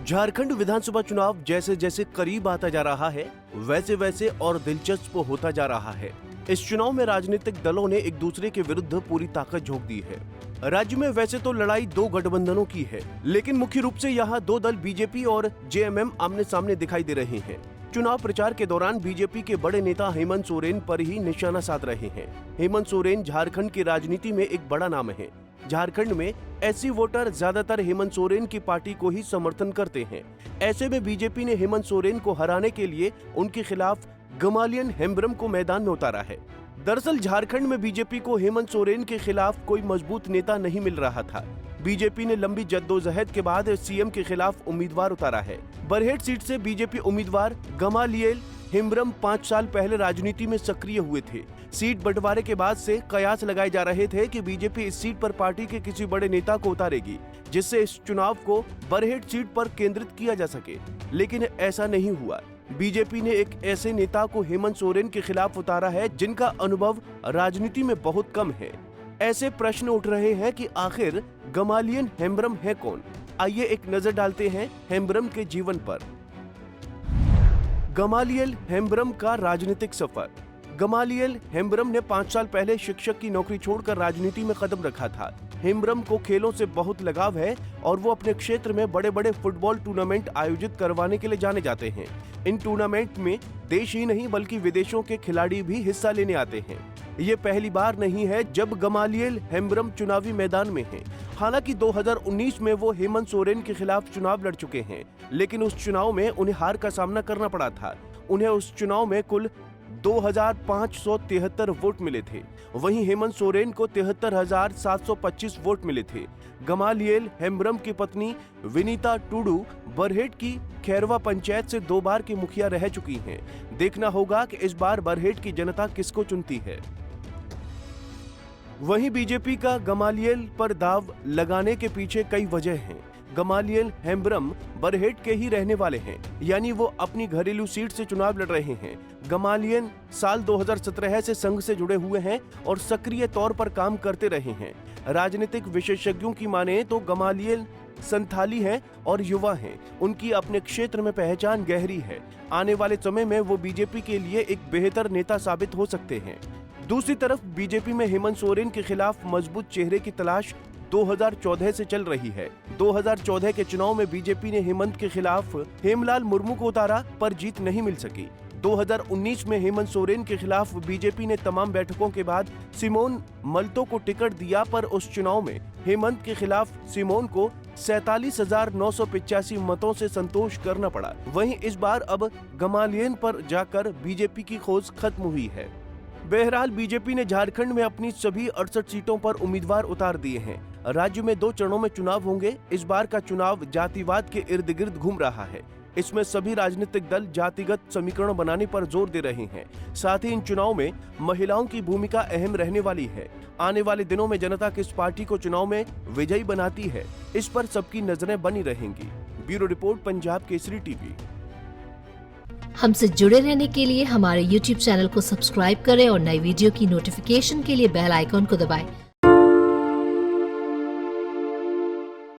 झारखंड विधानसभा चुनाव जैसे जैसे करीब आता जा रहा है वैसे वैसे और दिलचस्प होता जा रहा है। इस चुनाव में राजनीतिक दलों ने एक दूसरे के विरुद्ध पूरी ताकत झोंक दी है। राज्य में वैसे तो लड़ाई दो गठबंधनों की है, लेकिन मुख्य रूप से यहाँ दो दल बीजेपी और जेएमएम आमने सामने दिखाई दे रहे हैं। चुनाव प्रचार के दौरान बीजेपी के बड़े नेता हेमंत सोरेन पर ही निशाना साध रहे हैं। हेमंत सोरेन झारखंड की राजनीति में एक बड़ा नाम है। झारखंड में ऐसी वोटर ज्यादातर हेमंत सोरेन की पार्टी को ही समर्थन करते हैं। ऐसे में बीजेपी ने हेमंत सोरेन को हराने के लिए उनके खिलाफ गमालियन हेम्ब्रम को मैदान में उतारा है। दरअसल झारखंड में बीजेपी को हेमंत सोरेन के खिलाफ कोई मजबूत नेता नहीं मिल रहा था। बीजेपी ने लंबी जद्दोजहद के बाद सीएम के खिलाफ उम्मीदवार उतारा है। बरहेट सीट से बीजेपी उम्मीदवार गमालियल हेम्ब्रम 5 साल पहले राजनीति में सक्रिय हुए थे। सीट बंटवारे के बाद से कयास लगाए जा रहे थे कि बीजेपी इस सीट पर पार्टी के किसी बड़े नेता को उतारेगी, जिससे इस चुनाव को बरहेट सीट पर केंद्रित किया जा सके, लेकिन ऐसा नहीं हुआ। बीजेपी ने एक ऐसे नेता को हेमंत सोरेन के खिलाफ उतारा है जिनका अनुभव राजनीति में बहुत कम है। ऐसे प्रश्न उठ रहे हैं कि आखिर गमालियन हेम्ब्रम है कौन? आइए एक नजर डालते हैं हेम्ब्रम के जीवन पर। गमालियल हेम्ब्रम का राजनीतिक सफर। गमालियल हेम्ब्रम ने 5 साल पहले शिक्षक की नौकरी छोड़कर राजनीति में कदम रखा था। हेम्ब्रम को खेलों से बहुत लगाव है और वो अपने क्षेत्र में बड़े बड़े फुटबॉल टूर्नामेंट आयोजित करवाने के लिए जाने जाते हैं। इन टूर्नामेंट में देश ही नहीं बल्कि विदेशों के खिलाड़ी भी हिस्सा लेने आते हैं। ये पहली बार नहीं है जब गमालियल हेम्ब्रम चुनावी मैदान में हैं। हालांकि 2019 में वो हेमंत सोरेन के खिलाफ चुनाव लड़ चुके हैं, लेकिन उस चुनाव में उन्हें हार का सामना करना पड़ा था। उन्हें उस चुनाव में कुल 2573 वोट मिले थे। वहीं हेमंत सोरेन को 73,725 वोट मिले थे। गमालियल हेम्ब्रम की पत्नी विनीता टुडू बरहेट की खैरवा पंचायत से 2 बार की मुखिया रह चुकी हैं। देखना होगा कि इस बार बरहेट की जनता किसको चुनती है। वहीं बीजेपी का गमालियल पर दाव लगाने के पीछे कई वजह हैं। गमालियल हेम्ब्रम बरहेट के ही रहने वाले हैं, यानी वो अपनी घरेलू सीट से चुनाव लड़ रहे हैं। गमालियल साल 2017 से संघ से जुड़े हुए हैं और सक्रिय तौर पर काम करते रहे हैं। राजनीतिक विशेषज्ञों की माने तो गमालियल संथाली हैं और युवा हैं। उनकी अपने क्षेत्र में पहचान गहरी है। आने वाले समय में वो बीजेपी के लिए एक बेहतर नेता साबित हो सकते हैं। दूसरी तरफ बीजेपी में हेमंत सोरेन के खिलाफ मजबूत चेहरे की तलाश 2014 से चल रही है। 2014 के चुनाव में बीजेपी ने हेमंत के खिलाफ हेमलाल मुर्मू को उतारा, पर जीत नहीं मिल सकी। 2019 में हेमंत सोरेन के खिलाफ बीजेपी ने तमाम बैठकों के बाद सिमोन मल्तो को टिकट दिया, पर उस चुनाव में हेमंत के खिलाफ सिमोन को 47,985 मतों से संतोष करना पड़ा। वहीं इस बार अब गमालियन पर जाकर बीजेपी की खोज खत्म हुई है। बहरहाल बीजेपी ने झारखंड में अपनी सभी 68 सीटों पर उम्मीदवार उतार दिए हैं। राज्य में 2 चरणों में चुनाव होंगे। इस बार का चुनाव जातिवाद के इर्द गिर्द घूम रहा है। इसमें सभी राजनीतिक दल जातिगत समीकरण बनाने पर जोर दे रहे हैं। साथ ही इन चुनाव में महिलाओं की भूमिका अहम रहने वाली है। आने वाले दिनों में जनता किस पार्टी को चुनाव में विजयी बनाती है, इस पर सबकी नजरें बनी रहेंगी। Bureau report, Punjab Kesari TV. हमसे जुड़े रहने के लिए हमारे YouTube चैनल को सब्सक्राइब करें और नई वीडियो की नोटिफिकेशन के लिए बेल आइकॉन को दबाएं।